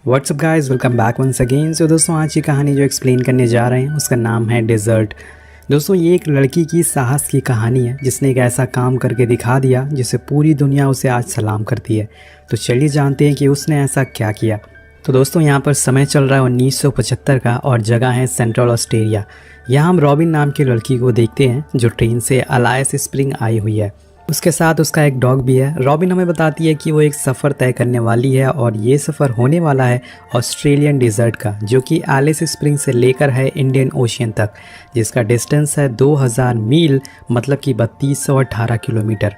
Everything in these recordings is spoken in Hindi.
WhatsApp guys, welcome back once again. So दोस्तों, आज की कहानी जो एक्सप्लेन करने जा रहे हैं उसका नाम है डेजर्ट। दोस्तों, ये एक लड़की की साहस की कहानी है जिसने एक ऐसा काम करके दिखा दिया जिसे पूरी दुनिया उसे आज सलाम करती है। तो चलिए जानते हैं कि उसने ऐसा क्या किया। तो दोस्तों, यहाँ पर समय चल रहा है 1975 का और जगह है सेंट्रल ऑस्ट्रेलिया। यहाँ हम रॉबिन नाम की लड़की को देखते हैं जो ट्रेन से अलायस स्प्रिंग आई हुई है। उसके साथ उसका एक डॉग भी है। रॉबिन हमें बताती है कि वो एक सफ़र तय करने वाली है और ये सफ़र होने वाला है ऑस्ट्रेलियन डिज़र्ट का, जो कि एलिस स्प्रिंग से लेकर है इंडियन ओशियन तक, जिसका डिस्टेंस है 2000 मील, मतलब कि 3218 किलोमीटर।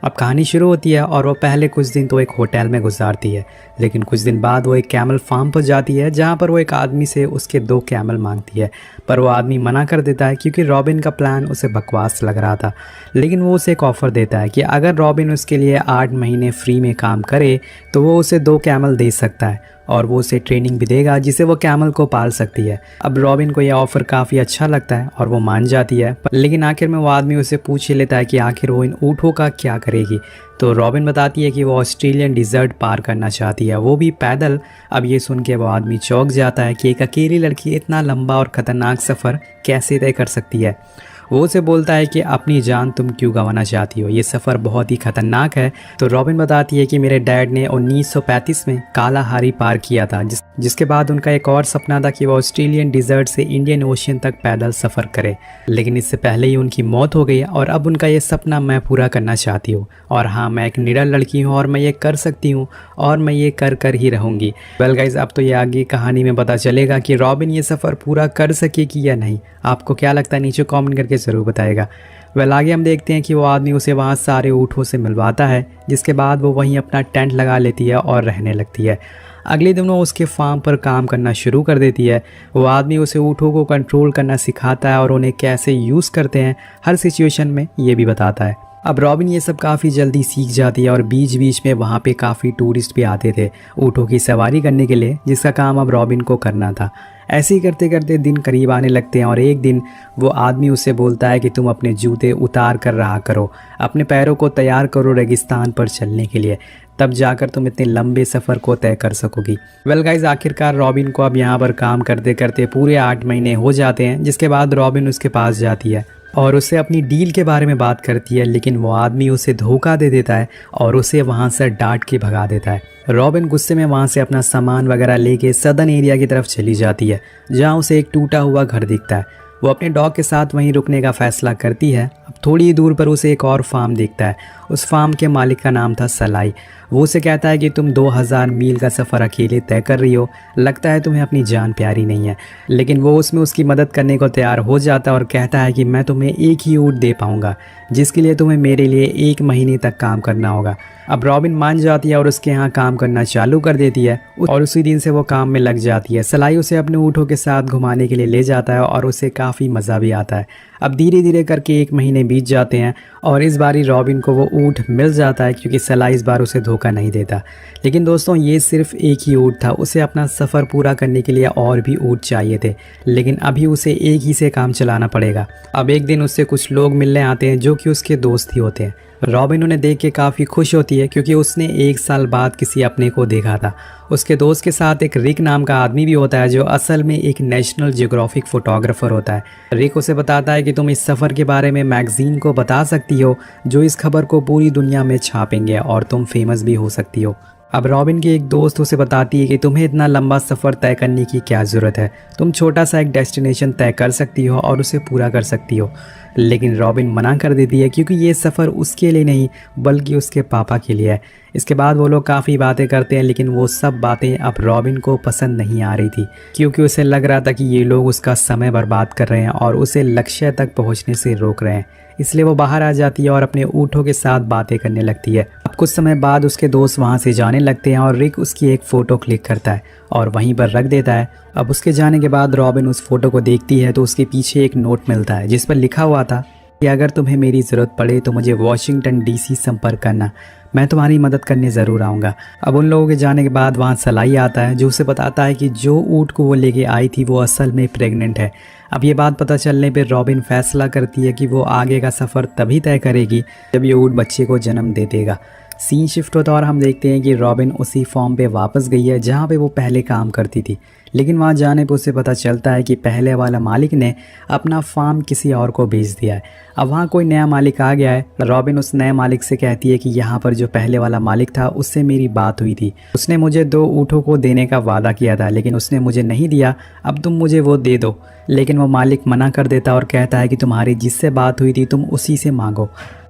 अब कहानी शुरू होती है और वो पहले कुछ दिन तो एक होटल में गुजारती है, लेकिन कुछ दिन बाद वो एक कैमल फार्म पर जाती है जहाँ पर वो एक आदमी से उसके 2 कैमल मांगती है। पर वो आदमी मना कर देता है क्योंकि रॉबिन का प्लान उसे बकवास लग रहा था। लेकिन वो उसे एक ऑफ़र देता है कि अगर रॉबिन उसके लिए 8 महीने फ्री में काम करे तो वो उसे 2 कैमल दे सकता है और वो उसे ट्रेनिंग भी देगा जिसे वो कैमल को पाल सकती है। अब रॉबिन को यह ऑफ़र काफ़ी अच्छा लगता है और वो मान जाती है, लेकिन आखिर में वो आदमी उसे पूछ ही लेता है कि आखिर वो इन ऊँटों का क्या करेगी। तो रॉबिन बताती है कि वो ऑस्ट्रेलियन डिज़र्ट पार करना चाहती है, वो भी पैदल। अब ये सुन के वो आदमी चौंक जाता है कि एक अकेली लड़की इतना लंबा और ख़तरनाक सफ़र कैसे तय कर सकती है। वो उसे बोलता है कि अपनी जान तुम क्यों गंवाना चाहती हो, ये सफ़र बहुत ही ख़तरनाक है। तो रॉबिन बताती है कि मेरे डैड ने 1935 में कालाहारी पार किया था, जिसके बाद उनका एक और सपना था कि वो ऑस्ट्रेलियन डिज़र्ट से इंडियन ओशियन तक पैदल सफ़र करे, लेकिन इससे पहले ही उनकी मौत हो गई और अब उनका ये सपना मैं पूरा करना चाहती हूँ। और हाँ, मैं एक निडर लड़की हूँ और मैं ये कर सकती हूँ और मैं ये कर ही रहूँगी। वेल गाइज, अब तो ये आगे कहानी में पता चलेगा कि रॉबिन ये सफ़र पूरा कर सकेगी या नहीं। आपको क्या लगता है, नीचे कमेंट करके ज़रूर बताएगा। वेल, आगे हम देखते हैं कि वो आदमी उसे वहाँ सारे ऊँटों से मिलवाता है, जिसके बाद वो वहीं अपना टेंट लगा लेती है और रहने लगती है। अगले दिन वो उसके फार्म पर काम करना शुरू कर देती है। वो आदमी उसे ऊँटों को कंट्रोल करना सिखाता है और उन्हें कैसे यूज़ करते हैं हर सिचुएशन में, ये भी बताता है। अब रॉबिन ये सब काफ़ी जल्दी सीख जाती है और बीच बीच में वहाँ पे काफ़ी टूरिस्ट भी आते थे ऊँटों की सवारी करने के लिए, जिसका काम अब रॉबिन को करना था। ऐसे ही करते करते दिन करीब आने लगते हैं और एक दिन वो आदमी उससे बोलता है कि तुम अपने जूते उतार कर रहा करो, अपने पैरों को तैयार करो रेगिस्तान पर चलने के लिए, तब जाकर तुम इतने लंबे सफ़र को तय कर सकोगी। वेल गाइज, आखिरकार रॉबिन को अब यहाँ पर काम करते करते पूरे 8 महीने हो जाते हैं, जिसके बाद रॉबिन उसके पास जाती है और उससे अपनी डील के बारे में बात करती है, लेकिन वो आदमी उसे धोखा दे देता है और उसे वहाँ से डांट के भगा देता है। रॉबिन गुस्से में वहाँ से अपना सामान वगैरह लेके सदर्न एरिया की तरफ चली जाती है, जहाँ उसे एक टूटा हुआ घर दिखता है। वो अपने डॉग के साथ वहीं रुकने का फैसला करती है। अब थोड़ी ही दूर पर उसे एक और फार्म दिखता है। उस फार्म के मालिक का नाम था सलाई। वो उसे कहता है कि तुम 2000 मील का सफ़र अकेले तय कर रही हो, लगता है तुम्हें अपनी जान प्यारी नहीं है। लेकिन वो उसमें उसकी मदद करने को तैयार हो जाता है और कहता है कि मैं तुम्हें एक ही ऊँट दे पाऊँगा, जिसके लिए तुम्हें मेरे लिए 1 महीने तक काम करना होगा। अब रॉबिन मान जाती है और उसके यहाँ काम करना चालू कर देती है और उसी दिन से वो काम में लग जाती है। सलाई उसे अपने ऊँटों के साथ घुमाने के लिए ले जाता है और उसे काफ़ी मज़ा भी आता है। अब धीरे धीरे करके 1 महीने बीत जाते हैं और इस बारी रॉबिन को वो ऊँट मिल जाता है, क्योंकि सलाई इस बार उसे धोखा नहीं देता। लेकिन दोस्तों, ये सिर्फ एक ही ऊँट था, उसे अपना सफ़र पूरा करने के लिए और भी ऊँट चाहिए थे, लेकिन अभी उसे एक ही से काम चलाना पड़ेगा। अब एक दिन उससे कुछ लोग मिलने आते हैं जो कि उसके दोस्त ही होते हैं। रॉबिन उन्हें देख के काफ़ी खुश होती है, क्योंकि उसने 1 साल बाद किसी अपने को देखा था। उसके दोस्त के साथ एक रिक नाम का आदमी भी होता है, जो असल में एक नेशनल जियोग्राफिक फोटोग्राफर होता है। रिक उसे बताता है कि तुम इस सफ़र के बारे में मैगजीन को बता सकती हो, जो इस खबर को पूरी दुनिया में छापेंगे और तुम फेमस भी हो सकती हो। अब रॉबिन की एक दोस्त उसे बताती है कि तुम्हें इतना लंबा सफ़र तय करने की क्या ज़रूरत है, तुम छोटा सा एक डेस्टिनेशन तय कर सकती हो और उसे पूरा कर सकती हो। लेकिन रॉबिन मना कर देती है, क्योंकि ये सफ़र उसके लिए नहीं बल्कि उसके पापा के लिए है। इसके बाद वो लोग काफ़ी बातें करते हैं, लेकिन वो सब बातें अब रॉबिन को पसंद नहीं आ रही थी, क्योंकि उसे लग रहा था कि ये लोग उसका समय बर्बाद कर रहे हैं और उसे लक्ष्य तक पहुंचने से रोक रहे हैं। इसलिए वो बाहर आ जाती है और अपने ऊँटों के साथ बातें करने लगती है। अब कुछ समय बाद उसके दोस्त वहाँ से जाने लगते हैं और रिक उसकी एक फ़ोटो क्लिक करता है और वहीं पर रख देता है। अब उसके जाने के बाद रॉबिन उस फोटो को देखती है तो उसके पीछे एक नोट मिलता है, जिस पर लिखा हुआ था कि अगर तुम्हें मेरी ज़रूरत पड़े तो मुझे वाशिंगटन DC संपर्क करना, मैं तुम्हारी मदद करने ज़रूर आऊँगा। अब उन लोगों के जाने के बाद वहाँ सलाई आता है, जो उसे बताता है कि जो ऊँट को वो लेके आई थी वो असल में प्रेग्नेंट है। अब ये बात पता चलने पर रॉबिन फैसला करती है कि वो आगे का सफ़र तभी तय करेगी जब ये ऊँट बच्चे को जन्म दे देगा। सीन शिफ्ट होता है और हम देखते हैं कि रॉबिन उसी फॉर्म पे वापस गई है जहाँ पे वो पहले काम करती थी। लेकिन वहाँ जाने पे उसे पता चलता है कि पहले वाला मालिक ने अपना फार्म किसी और को बेच दिया है। अब वहाँ कोई नया मालिक आ गया है। रॉबिन उस नए मालिक से कहती है कि यहाँ पर जो पहले वाला मालिक था उससे मेरी बात हुई थी, उसने मुझे 2 ऊँटों को देने का वादा किया था, लेकिन उसने मुझे नहीं दिया, अब तुम मुझे वो दे दो। लेकिन वो मालिक मना कर देता और कहता है कि तुम्हारी जिससे बात हुई थी तुम उसी से मांगो।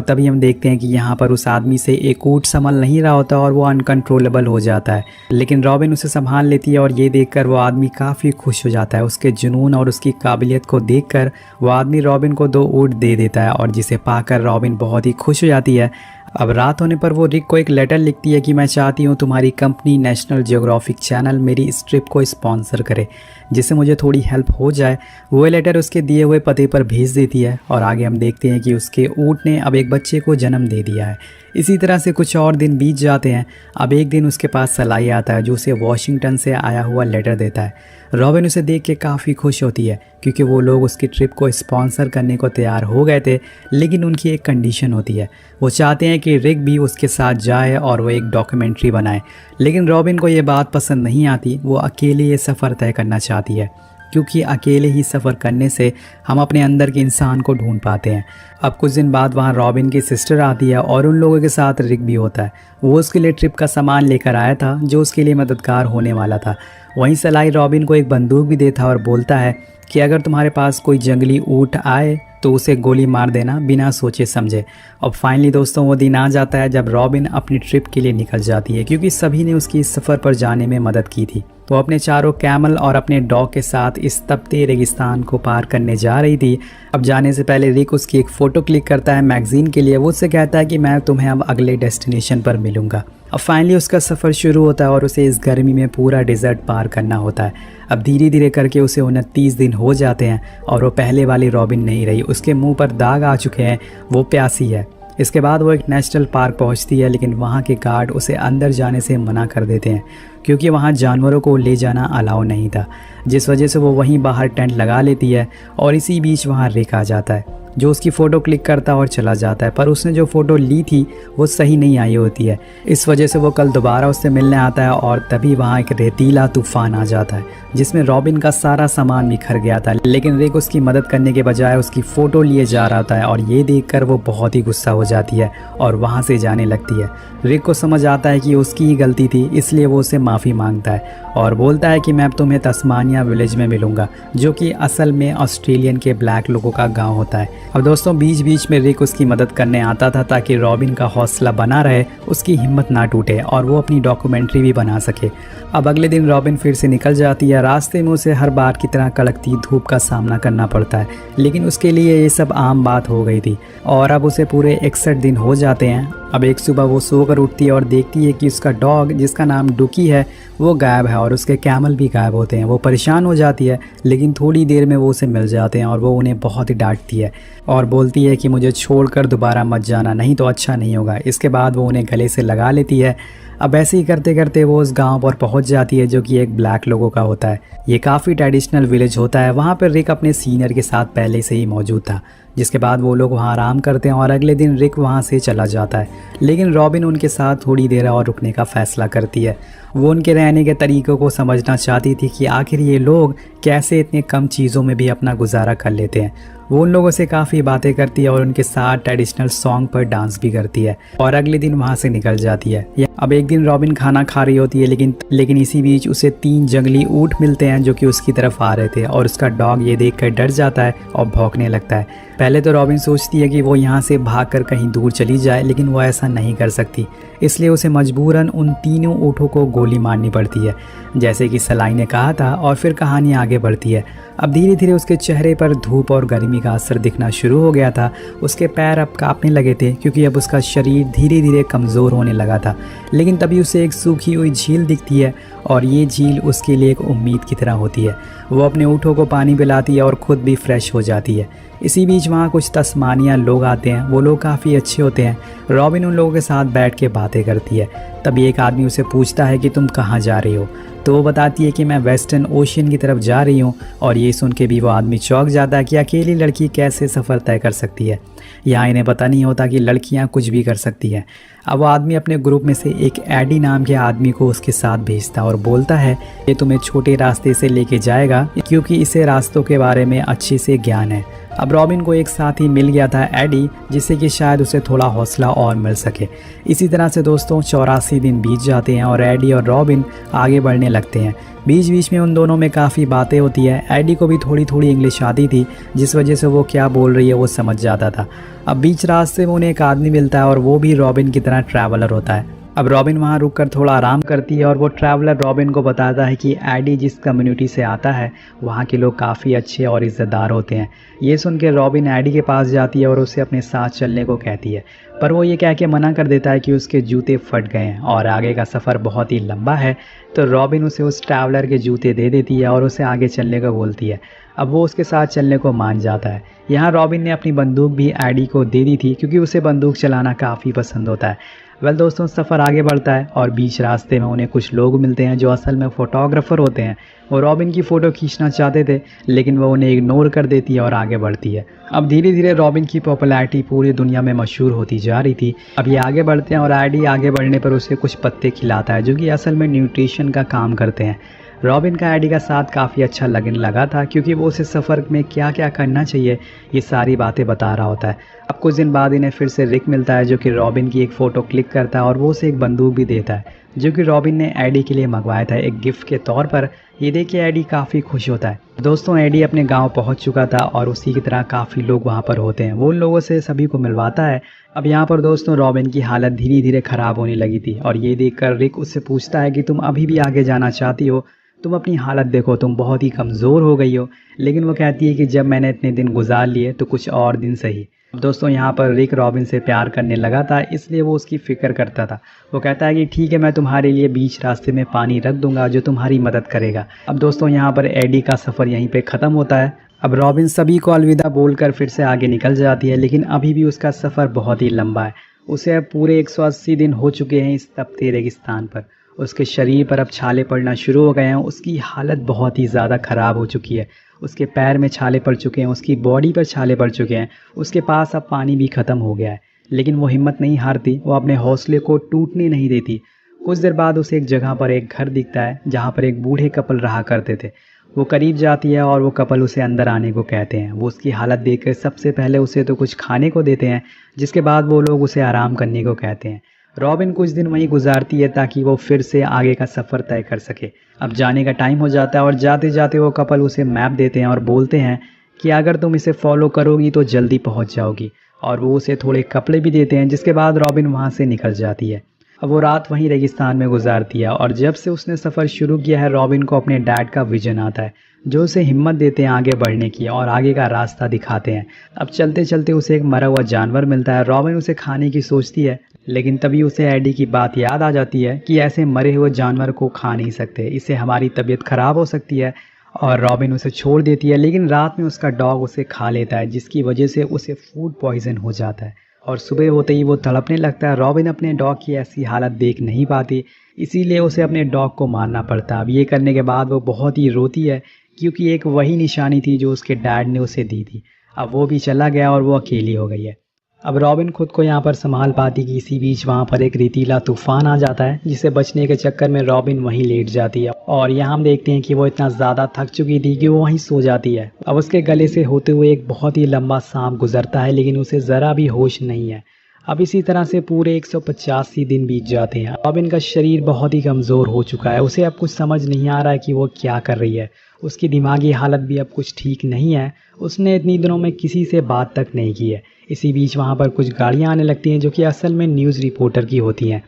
तभी हम देखते हैं कि यहाँ पर उस आदमी से एक ऊँट संभल नहीं रहा होता और वो अनकंट्रोलेबल हो जाता है, लेकिन रॉबिन उसे संभाल लेती है और ये देखकर वो आदमी काफ़ी खुश हो जाता है। उसके जुनून और उसकी काबिलियत को देखकर वो आदमी रॉबिन को 2 ऊँट दे देता है और जिसे पाकर रॉबिन बहुत ही खुश हो जाती है। अब रात होने पर वो रिक को एक लेटर लिखती है कि मैं चाहती हूँ तुम्हारी कंपनी नेशनल जियोग्राफिक चैनल मेरी इस ट्रिप को स्पॉन्सर करे, जिससे मुझे थोड़ी हेल्प हो जाए। वो लेटर उसके दिए हुए पते पर भेज देती है और आगे हम देखते हैं कि उसके ऊँट ने अब एक बच्चे को जन्म दे दिया है। इसी तरह से कुछ और दिन बीत जाते हैं। अब एक दिन उसके पास सलाई आता है जो उसे वॉशिंगटन से आया हुआ लेटर देता है। रॉबिन उसे देख के काफ़ी खुश होती है क्योंकि वो लोग उसकी ट्रिप को स्पॉन्सर करने को तैयार हो गए थे, लेकिन उनकी एक कंडीशन होती है। वो चाहते हैं कि रिक भी उसके साथ जाए और वो एक डॉक्यूमेंट्री बनाए, लेकिन रॉबिन को ये बात पसंद नहीं आती। वो अकेले ये सफ़र तय करना चाहती है क्योंकि अकेले ही सफ़र करने से हम अपने अंदर के इंसान को ढूंढ पाते हैं। अब कुछ दिन बाद वहाँ रॉबिन की सिस्टर आती है और उन लोगों के साथ रिक भी होता है। वो उसके लिए ट्रिप का सामान लेकर आया था जो उसके लिए मददगार होने वाला था। वहीं सलाई रॉबिन को एक बंदूक भी देता है और बोलता है कि अगर तुम्हारे पास कोई जंगली ऊँट आए तो उसे गोली मार देना बिना सोचे समझे। अब फाइनली दोस्तों वो दिन आ जाता है जब रॉबिन अपनी ट्रिप के लिए निकल जाती है क्योंकि सभी ने उसकी इस सफ़र पर जाने में मदद की थी। तो अपने चारों कैमल और अपने डॉग के साथ इस तपते रेगिस्तान को पार करने जा रही थी। अब जाने से पहले रिक उसकी एक फ़ोटो क्लिक करता है मैगज़ीन के लिए। वो उससे कहता है कि मैं तुम्हें अब अगले डेस्टिनेशन पर मिलूँगा। अब फाइनली उसका सफ़र शुरू होता है और उसे इस गर्मी में पूरा डिज़र्ट पार करना होता है। अब धीरे धीरे करके उसे 29 दिन हो जाते हैं और वो पहले वाली रॉबिन नहीं रही। उसके मुंह पर दाग आ चुके हैं, वो प्यासी है। इसके बाद वो एक नेशनल पार्क पहुंचती है, लेकिन वहां के गार्ड उसे अंदर जाने से मना कर देते हैं क्योंकि वहां जानवरों को ले जाना अलाउ नहीं था, जिस वजह से वो वहीं बाहर टेंट लगा लेती है। और इसी बीच वहां रिक आ जाता है जो उसकी फ़ोटो क्लिक करता है और चला जाता है, पर उसने जो फ़ोटो ली थी वो सही नहीं आई होती है। इस वजह से वो कल दोबारा उससे मिलने आता है और तभी वहाँ एक रेतीला तूफान आ जाता है जिसमें रॉबिन का सारा सामान बिखर गया था, लेकिन रिक उसकी मदद करने के बजाय उसकी फ़ोटो लिए जा रहा था और ये देखकर वो बहुत ही गुस्सा हो जाती है और वहाँ से जाने लगती है। रिक को समझ आता है कि उसकी ही गलती थी, इसलिए वो उससे माफ़ी मांगता है और बोलता है कि मैं तुम्हें तस्मानिया विलेज में मिलूंगा, जो कि असल में ऑस्ट्रेलियन के ब्लैक लोगों का गांव होता है। अब दोस्तों बीच बीच में रिक उसकी मदद करने आता था ताकि रॉबिन का हौसला बना रहे, उसकी हिम्मत ना टूटे और वो अपनी डॉक्यूमेंट्री भी बना सके। अब अगले दिन रॉबिन फिर से निकल जाती है। रास्ते में उसे हर बार की तरह कड़कती धूप का सामना करना पड़ता है, लेकिन उसके लिए ये सब आम बात हो गई थी और अब उसे पूरे 61 दिन हो जाते हैं। अब एक सुबह वो सोकर उठती है और देखती है कि उसका डॉग, जिसका नाम डुकी है, वो गायब है और उसके कैमल भी गायब होते हैं। वो परेशान हो जाती है, लेकिन थोड़ी देर में वो उसे मिल जाते हैं और वो उन्हें बहुत ही डांटती है और बोलती है कि मुझे छोड़कर दोबारा मत जाना, नहीं तो अच्छा नहीं होगा। इसके बाद वो उन्हें गले से लगा लेती है। अब ऐसे ही करते करते वो उस गांव पर पहुंच जाती है जो कि एक ब्लैक लोगों का होता है। ये काफ़ी ट्रेडिशनल विलेज होता है। वहाँ पर रिक अपने सीनियर के साथ पहले से ही मौजूद था, जिसके बाद वो लोग वहाँ आराम करते हैं और अगले दिन रिक वहाँ से चला जाता है। लेकिन रॉबिन उनके साथ थोड़ी देर और रुकने का फ़ैसला करती है। वो उनके रहने के तरीक़ों को समझना चाहती थी कि आखिर ये लोग कैसे इतने कम चीज़ों में भी अपना गुजारा कर लेते हैं। वो उन लोगों से काफ़ी बातें करती है और उनके साथ ट्रेडिशनल सॉन्ग पर डांस भी करती है और अगले दिन वहाँ से निकल जाती है। अब एक दिन रॉबिन खाना खा रही होती है, लेकिन इसी बीच उसे 3 जंगली ऊँट मिलते हैं जो कि उसकी तरफ आ रहे थे और उसका डॉग ये देखकर डर जाता है और भौंकने लगता है। पहले तो रॉबिन सोचती है कि वो यहाँ से भागकर कहीं दूर चली जाए, लेकिन वो ऐसा नहीं कर सकती, इसलिए उसे मजबूरन उन तीनों ऊँटों को गोली मारनी पड़ती है, जैसे कि सलाई ने कहा था। और फिर कहानी आगे बढ़ती है। अब धीरे धीरे उसके चेहरे पर धूप और गर्मी का असर दिखना शुरू हो गया था। उसके पैर अब कांपने लगे थे क्योंकि अब उसका शरीर धीरे धीरे कमज़ोर होने लगा था। लेकिन तभी उसे एक सूखी हुई झील दिखती है और ये झील उसके लिए एक उम्मीद की तरह होती है। वो अपने ऊँटों को पानी पिलाती है और ख़ुद भी फ्रेश हो जाती है। इसी बीच वहाँ कुछ तस्मानिया लोग आते हैं। वो लोग काफ़ी अच्छे होते हैं। रॉबिन उन लोगों के साथ बैठ के बातें करती है। तभी एक आदमी उसे पूछता है कि तुम कहाँ जा रही हो। तो वो बताती है कि मैं वेस्टर्न ओशियन की तरफ जा रही हूँ। और ये सुन के भी वो आदमी चौंक जाता है कि अकेली लड़की कैसे सफ़र तय कर सकती है। यहाँ इन्हें पता नहीं होता कि लड़कियाँ कुछ भी कर सकती हैं। अब वो आदमी अपने ग्रुप में से एक एडी नाम के आदमी को उसके साथ भेजता है और बोलता है ये तुम्हें छोटे रास्ते से लेके जाएगा क्योंकि इसे रास्तों के बारे में अच्छे से ज्ञान है। अब रॉबिन को एक साथ ही मिल गया था एडी, जिससे कि शायद उसे थोड़ा हौसला और मिल सके। इसी तरह से दोस्तों 84 दिन बीत जाते हैं और एडी और रॉबिन आगे बढ़ने लगते हैं। बीच बीच में उन दोनों में काफ़ी बातें होती है। एडी को भी थोड़ी थोड़ी इंग्लिश आती थी, जिस वजह से वो क्या बोल रही है वो समझ जाता था। अब बीच रास्ते में उन्हें एक आदमी मिलता है और वो भी रॉबिन की तरह ट्रैवलर होता है। अब रॉबिन वहाँ रुककर थोड़ा आराम करती है और वो ट्रैवलर रॉबिन को बताता है कि एडी जिस कम्युनिटी से आता है वहाँ के लोग काफ़ी अच्छे और इज़्ज़तदार होते हैं। ये सुन के रॉबिन एडी के पास जाती है और उसे अपने साथ चलने को कहती है, पर वो ये कह के मना कर देता है कि उसके जूते फट गए हैं और आगे का सफ़र बहुत ही लंबा है। तो रॉबिन उसे उस ट्रैवलर के जूते दे देती है और उसे आगे चलने को बोलती है। अब वो उसके साथ चलने को मान जाता है। यहाँ रॉबिन ने अपनी बंदूक भी एडी को दे दी थी क्योंकि उसे बंदूक चलाना काफ़ी पसंद होता है। वेल दोस्तों, सफ़र आगे बढ़ता है और बीच रास्ते में उन्हें कुछ लोग मिलते हैं जो असल में फ़ोटोग्राफ़र होते हैं। वो रॉबिन की फ़ोटो खींचना चाहते थे, लेकिन वो उन्हें इग्नोर कर देती है और आगे बढ़ती है। अब धीरे धीरे रॉबिन की पॉपुलैरिटी पूरी दुनिया में मशहूर होती जा रही थी। अब ये आगे बढ़ते हैं और एडी आगे बढ़ने पर उसे कुछ पत्ते खिलाता है जो कि असल में न्यूट्रिशन का काम करते हैं। रॉबिन का एडी का साथ काफ़ी अच्छा लगने लगा था क्योंकि वो उसे सफ़र में क्या क्या करना चाहिए ये सारी बातें बता रहा होता है। अब कुछ दिन बाद इन्हें फिर से रिक मिलता है जो कि रॉबिन की एक फ़ोटो क्लिक करता है और वो उसे एक बंदूक भी देता है जो कि रॉबिन ने एडी के लिए मंगवाया था एक गिफ्ट के तौर पर। ये देख के एडी काफ़ी खुश होता है। दोस्तों, एडी अपने गांव पहुंच चुका था और उसी की तरह काफ़ी लोग वहां पर होते हैं। वो उन लोगों से सभी को मिलवाता है। अब यहाँ पर दोस्तों रॉबिन की हालत धीरे धीरे ख़राब होने लगी थी और ये देखकर रिक उससे पूछता है कि तुम अभी भी आगे जाना चाहती हो? तुम अपनी हालत देखो, तुम बहुत ही कमज़ोर हो गई हो। लेकिन वो कहती है कि जब मैंने इतने दिन गुजार लिए तो कुछ और दिन सही। दोस्तों, यहाँ पर रिक रॉबिन से प्यार करने लगा था, इसलिए वो उसकी फ़िक्र करता था। वो कहता है कि ठीक है, मैं तुम्हारे लिए बीच रास्ते में पानी रख दूंगा जो तुम्हारी मदद करेगा। अब दोस्तों, यहाँ पर एडी का सफ़र यहीं पे ख़त्म होता है। अब रॉबिन सभी को अलविदा बोलकर फिर से आगे निकल जाती है, लेकिन अभी भी उसका सफ़र बहुत ही लंबा है। उसे अब पूरे 180 दिन हो चुके हैं इस तपते रेगिस्तान पर। उसके शरीर पर अब छाले पड़ना शुरू हो गए हैं। उसकी हालत बहुत ही ज़्यादा ख़राब हो चुकी है। उसके पैर में छाले पड़ चुके हैं, उसकी बॉडी पर छाले पड़ चुके हैं, उसके पास अब पानी भी ख़त्म हो गया है। लेकिन वो हिम्मत नहीं हारती, वो अपने हौसले को टूटने नहीं देती। कुछ देर बाद उसे एक जगह पर एक घर दिखता है जहाँ पर एक बूढ़े कपल रहा करते थे। वो करीब जाती है और वो कपल उसे अंदर आने को कहते हैं। वो उसकी हालत देखकर सबसे पहले उसे तो कुछ खाने को देते हैं, जिसके बाद वो लोग उसे आराम करने को कहते हैं। रॉबिन कुछ दिन वहीं गुजारती है ताकि वो फिर से आगे का सफ़र तय कर सके। अब जाने का टाइम हो जाता है और जाते जाते वो कपल उसे मैप देते हैं और बोलते हैं कि अगर तुम इसे फॉलो करोगी तो जल्दी पहुंच जाओगी। और वो उसे थोड़े कपड़े भी देते हैं, जिसके बाद रॉबिन वहां से निकल जाती है। अब वो रात वहीं रेगिस्तान में गुजारती है और जब से उसने सफ़र शुरू किया है रॉबिन को अपने डैड का विजन आता है जो उसे हिम्मत देते हैं आगे बढ़ने की और आगे का रास्ता दिखाते हैं। अब चलते चलते उसे एक मरा हुआ जानवर मिलता है। रॉबिन उसे खाने की सोचती है, लेकिन तभी उसे एडी की बात याद आ जाती है कि ऐसे मरे हुए जानवर को खा नहीं सकते, इससे हमारी तबीयत ख़राब हो सकती है। और रॉबिन उसे छोड़ देती है, लेकिन रात में उसका डॉग उसे खा लेता है, जिसकी वजह से उसे फूड पॉइजन हो जाता है और सुबह होते ही वो तड़पने लगता है। रॉबिन अपने डॉग की ऐसी हालत देख नहीं पाती, इसीलिए उसे अपने डॉग को मारना पड़ता है। अब ये करने के बाद वो बहुत ही रोती है क्योंकि एक वही निशानी थी जो उसके डैड ने उसे दी थी। अब वो भी चला गया और वो अकेली हो गई है। अब रॉबिन खुद को यहाँ पर संभाल पाती कि इसी बीच वहाँ पर एक रेतीला तूफान आ जाता है, जिसे बचने के चक्कर में रॉबिन वहीं लेट जाती है। और यहाँ हम देखते हैं कि वो इतना ज़्यादा थक चुकी थी कि वो वहीं सो जाती है। अब उसके गले से होते हुए एक बहुत ही लंबा सांप गुजरता है, लेकिन उसे ज़रा भी होश नहीं है। अब इसी तरह से पूरे 185 दिन बीत जाते हैं। रॉबिन का शरीर बहुत ही कमज़ोर हो चुका है। उसे अब कुछ समझ नहीं आ रहा है कि वो क्या कर रही है। उसकी दिमागी हालत भी अब कुछ ठीक नहीं है। उसने इतनी दिनों में किसी से बात तक नहीं की है। इसी बीच वहाँ पर कुछ गाड़ियाँ आने लगती हैं जो कि असल में न्यूज़ रिपोर्टर की होती हैं,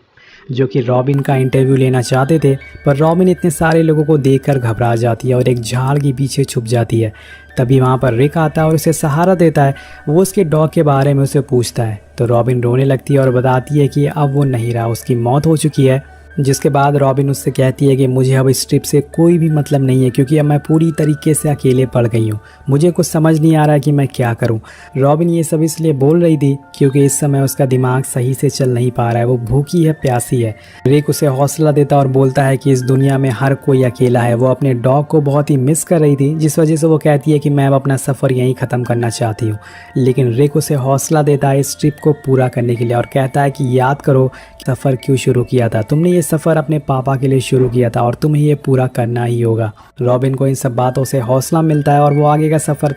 जो कि रॉबिन का इंटरव्यू लेना चाहते थे। पर रॉबिन इतने सारे लोगों को देखकर घबरा जाती है और एक झाड़ के पीछे छुप जाती है। तभी वहाँ पर रिक आता है और उसे सहारा देता है। वो उसके डॉग के बारे में उसे पूछता है तो रॉबिन रोने लगती है और बताती है कि अब वो नहीं रहा, उसकी मौत हो चुकी है। जिसके बाद रॉबिन उससे कहती है कि मुझे अब इस ट्रिप से कोई भी मतलब नहीं है, क्योंकि अब मैं पूरी तरीके से अकेले पड़ गई हूँ। मुझे कुछ समझ नहीं आ रहा है कि मैं क्या करूँ। रॉबिन ये सब इसलिए बोल रही थी क्योंकि इस समय उसका दिमाग सही से चल नहीं पा रहा है, वो भूखी है, प्यासी है। रिक उसे हौसला देता और बोलता है कि इस दुनिया में हर कोई अकेला है। वो अपने डॉग को बहुत ही मिस कर रही थी, जिस वजह से वो कहती है कि मैं अब अपना सफ़र यहीं ख़त्म करना चाहती हूँ। लेकिन रिक उसे हौसला देता है इस ट्रिप को पूरा करने के लिए और कहता है कि याद करो सफ़र क्यों शुरू किया था। तुमने ये सफ़र अपने पापा के लिए शुरू किया था और तुम्हें ये पूरा करना ही होगा। रॉबिन को इन सब बातों से हौसला मिलता है और वो आगे का सफ़र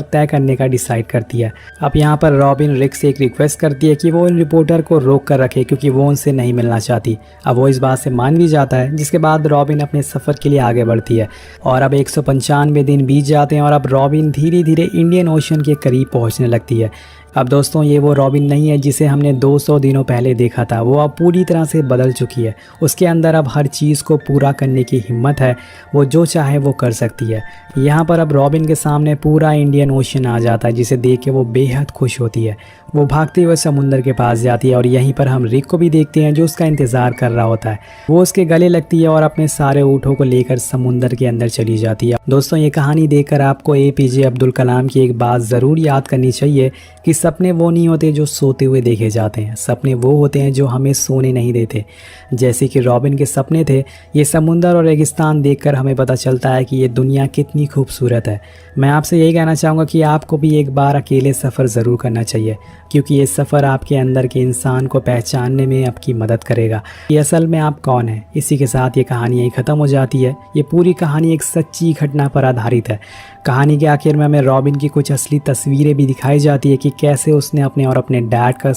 तय करने का डिसाइड करती है। अब यहाँ पर रॉबिन रिक से एक रिक्वेस्ट करती है कि वो इन रिपोर्टर को रोक कर रखे, क्योंकि वो उनसे नहीं मिलना चाहती। अब वो इस बात से मान भी जाता है, जिसके बाद रॉबिन अपने सफ़र के लिए आगे बढ़ती है। और अब 195 दिन बीत जाते हैं और अब रॉबिन धीरे धीरे इंडियन ओशन के करीब पहुँचने लगती है। अब दोस्तों ये वो रॉबिन नहीं है जिसे हमने 200 दिनों पहले देखा था। वो अब पूरी तरह से बदल चुकी है। उसके अंदर अब हर चीज़ को पूरा करने की हिम्मत है। वो जो चाहे वो कर सकती है। यहाँ पर अब रॉबिन के सामने पूरा इंडियन ओशन आ जाता है, जिसे देख के वो बेहद खुश होती है। वो भागते हुए समुंदर के पास जाती है और यहीं पर हम रिक को भी देखते हैं जो उसका इंतज़ार कर रहा होता है। वो उसके गले लगती है और अपने सारे ऊँटों को लेकर समुंदर के अंदर चली जाती है। दोस्तों ये कहानी देखकर आपको APJ अब्दुल कलाम की एक बात ज़रूर याद करनी चाहिए कि सपने वो नहीं होते जो सोते हुए देखे जाते हैं। सपने वो होते हैं जो हमें सोने नहीं देते। जैसे कि रॉबिन के सपने थे, ये समुंदर और रेगिस्तान देखकर हमें पता चलता है कि ये दुनिया कितनी खूबसूरत है। मैं आपसे यही कहना चाहूँगा कि आपको भी एक बार अकेले सफ़र ज़रूर करना चाहिए, क्योंकि ये सफ़र आपके अंदर के इंसान को पहचानने में आपकी मदद करेगा कि असल में आप कौन है। इसी के साथ ये कहानी यहीं ख़त्म हो जाती है। ये पूरी कहानी एक सच्ची घटना पर आधारित है। कहानी के आखिर में हमें रॉबिन की कुछ असली तस्वीरें भी दिखाई जाती है कि कैसे उसने अपने और अपने डैड का